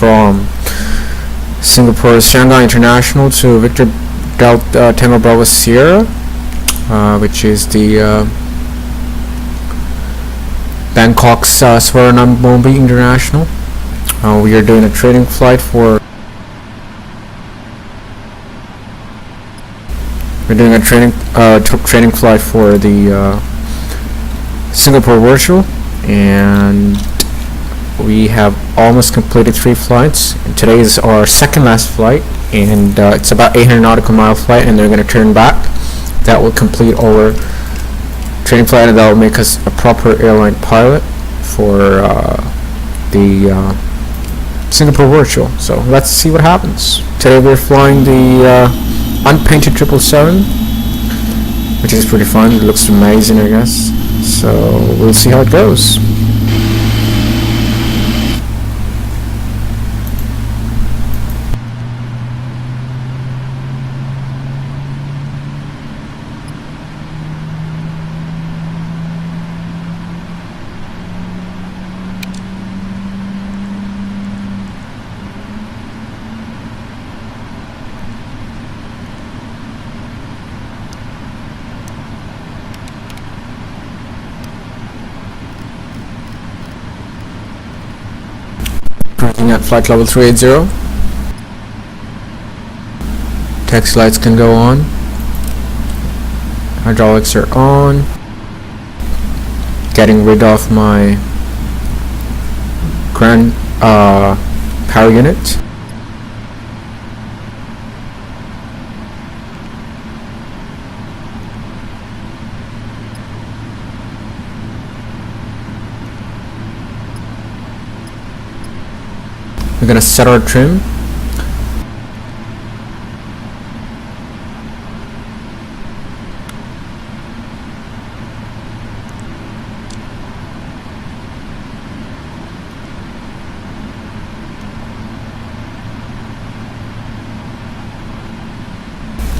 from Singapore Shanghai International to Victor Delta Tango Bravo Sierra, which is the Bangkok's Swaranambombi International. We are doing a training flight for training flight for the Singapore Virtual, and we have almost completed 3 flights. And today is our second last flight, and it's about 800 nautical mile flight, and they're going to turn back. That will complete our training flight, and that will make us a proper airline pilot for the Singapore Virtual. So let's see what happens. Today we're flying the unpainted 777, which is pretty fun. It looks amazing, I guess. So we'll see how it goes. At flight level 380. Taxi lights can go on. Hydraulics are on. Getting rid of my grand power unit. We're gonna set our trim.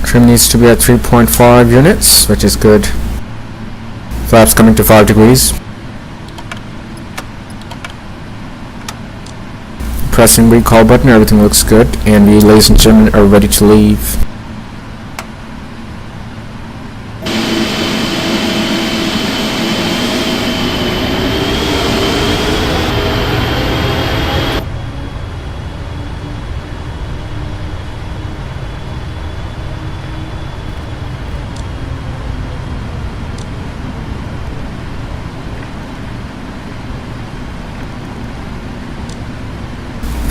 Trim needs to be at 3.5 units, which is good. Flaps coming to 5 degrees. Pressing recall button, everything looks good, and we, ladies and gentlemen, are ready to leave.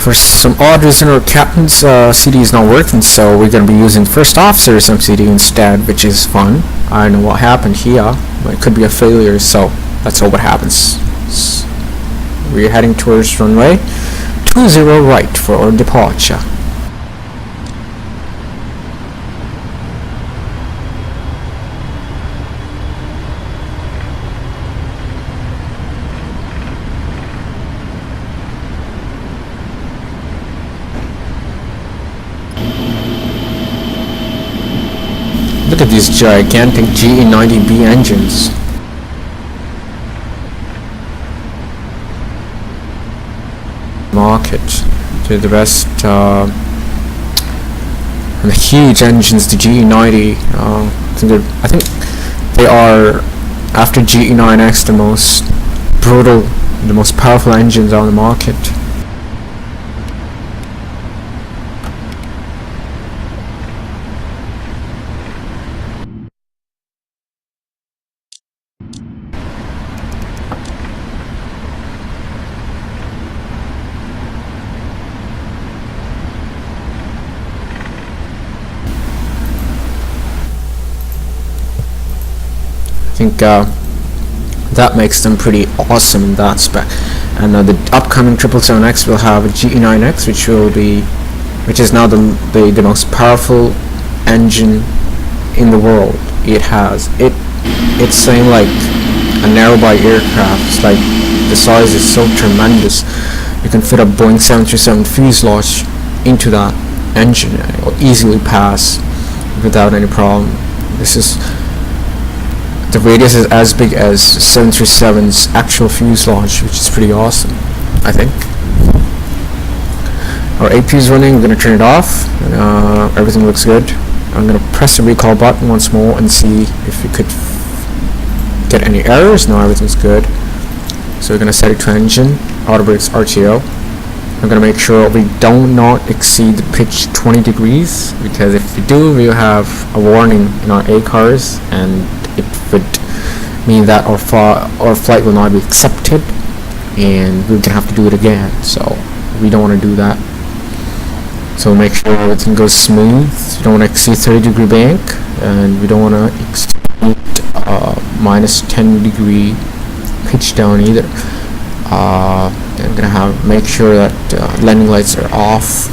For some odd reason, our captain's CD is not working, so we're going to be using first officer's MCD instead, which is fun. I don't know what happened here, but it could be a failure, so that's all what happens. We're heading towards runway 20 right for our departure. Look at these gigantic GE90B engines. Market to the best, and the huge engines, the GE90. I think they are, after GE9X, the most brutal, the most powerful engines on the market. I think that makes them pretty awesome in that spec. And the upcoming 777X will have a GE9X, which is now the most powerful engine in the world. It's saying like a narrow-body aircraft. It's like the size is so tremendous. You can fit a Boeing 737 fuselage into that engine. It will easily pass without any problem. The radius is as big as 737's actual fuselage, which is pretty awesome, I think. Our AP is running. We're gonna turn it off. Everything looks good. I'm gonna press the recall button once more and see if we could get any errors. No, everything's good. So we're gonna set it to engine, auto brakes, RTO. I'm gonna make sure we do not exceed the pitch 20 degrees, because if we do, we'll have a warning in our A cars, and it would mean that our flight will not be accepted, and we're gonna have to do it again. So we don't want to do that. So make sure everything goes smooth. You don't want to exceed 30-degree bank, and we don't want to exceed minus 10-degree pitch down either. I'm gonna make sure that landing lights are off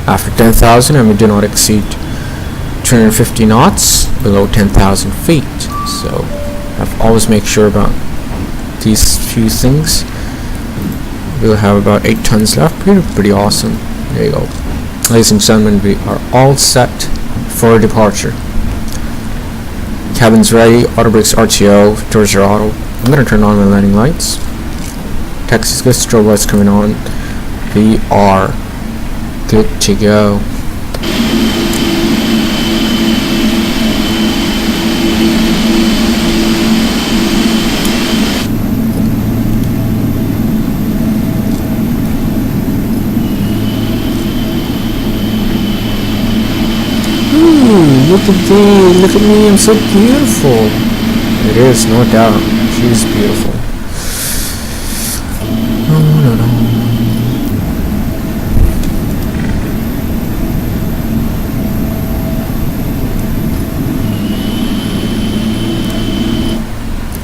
after 10,000, and we do not exceed 250 knots below 10,000 feet. So always make sure about these few things. We'll have about 8 tons left. Pretty awesome. There you go. Ladies and gentlemen, we are all set for departure. Cabin's ready. Auto brakes, RTO, doors are auto. I'm gonna turn on my landing lights. Taxi's good. Strobe lights coming on. We are good to go. Look at me, look at me, I'm so beautiful. It is, no doubt. She's beautiful.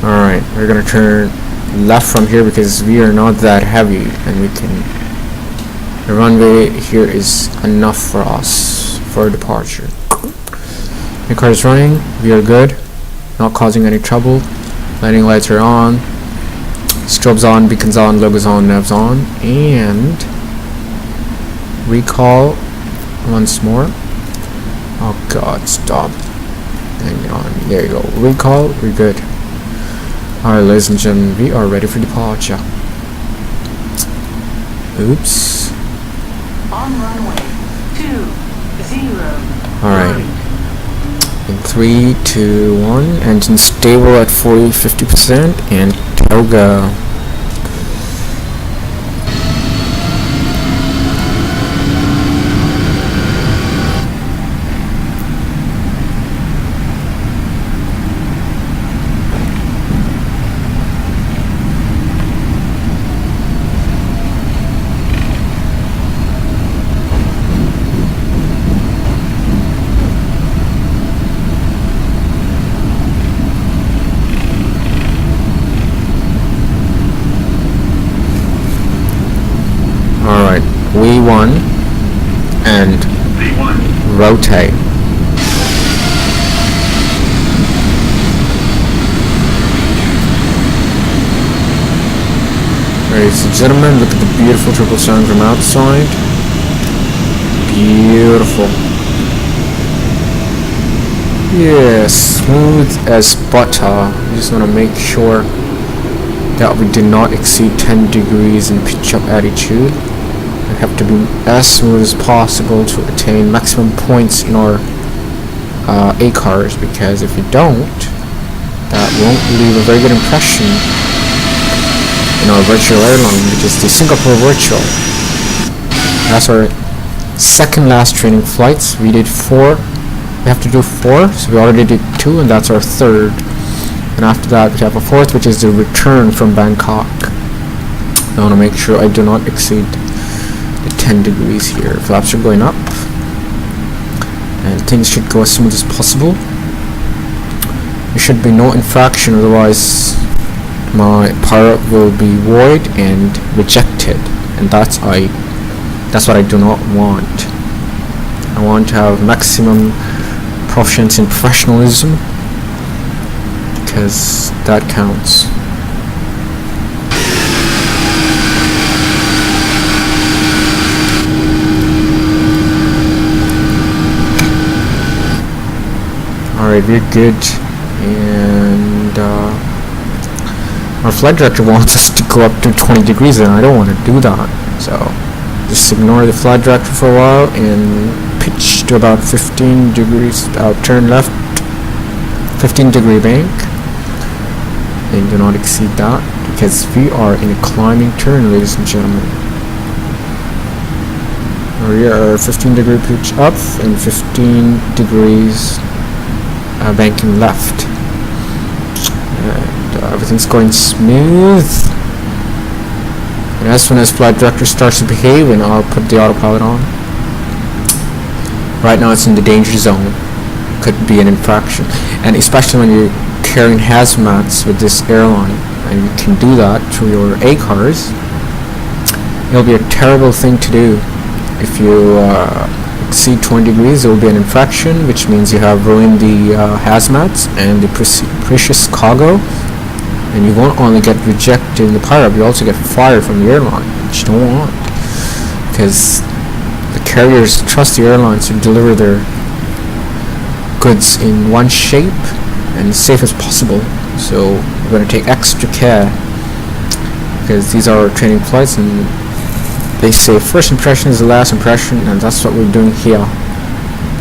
Alright, we're gonna turn left from here because we are not that heavy, and the runway here is enough for us for departure. The car is running, we are good, not causing any trouble. Landing lights are on, strobes on, beacons on, logos on, navs on, and recall once more. Oh god, stop. Hang on, there you go. Recall, we're good. Alright, ladies and gentlemen, we are ready for departure. Oops. On runway 20. Alright. In 3, 2, 1, engine stable at 40-50%, and go go. V1 and rotate. Ladies and gentlemen, look at the beautiful triple sun from outside. Beautiful. Yes, smooth as butter. We just want to make sure that we do not exceed 10 degrees in pitch up attitude. We have to be as smooth as possible to attain maximum points in our A cars, because if we don't, that won't leave a very good impression in our virtual airline, which is the Singapore Virtual. That's our second last training flights. We did 4. We have to do 4, so we already did 2, and that's our third. And after that, we have a 4th, which is the return from Bangkok. I want to make sure I do not exceed the 10 degrees here. Flaps are going up, and things should go as smooth as possible. There should be no infraction, otherwise my pilot will be void and rejected, and that's what I do not want. I want to have maximum proficiency and professionalism, because that counts. Alright, we're good, and our flight director wants us to go up to 20 degrees, and I don't want to do that, so just ignore the flight director for a while and pitch to about 15 degrees, turn left 15-degree bank, and do not exceed that, because we are in a climbing turn, ladies and gentlemen. We are 15-degree pitch up and 15 degrees banking left, and everything's going smooth. And as soon as flight director starts to behave, and I'll put the autopilot on. Right now it's in the danger zone. Could be an infraction, and especially when you're carrying hazmats with this airline, and you can do that through your ACARs. It'll be a terrible thing to do. If you exceed 20 degrees, it will be an infraction, which means you have ruined the hazmats and the precious cargo, and you won't only get rejected in the pilot, you also get fired from the airline, which you don't want, because the carriers trust the airlines to deliver their goods in one shape and as safe as possible. So we're going to take extra care, because these are training flights, and they say first impression is the last impression, and that's what we're doing here,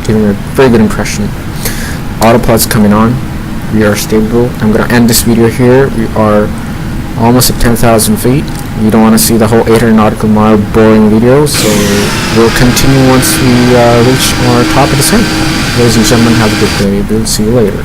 giving a very good impression. Autopilot's coming on. We are stable. I'm going to end this video here. We are almost at 10,000 feet. You don't want to see the whole 800 nautical mile boring video, so we'll continue once we reach our top of descent. Ladies and gentlemen, have a good day. We'll see you later.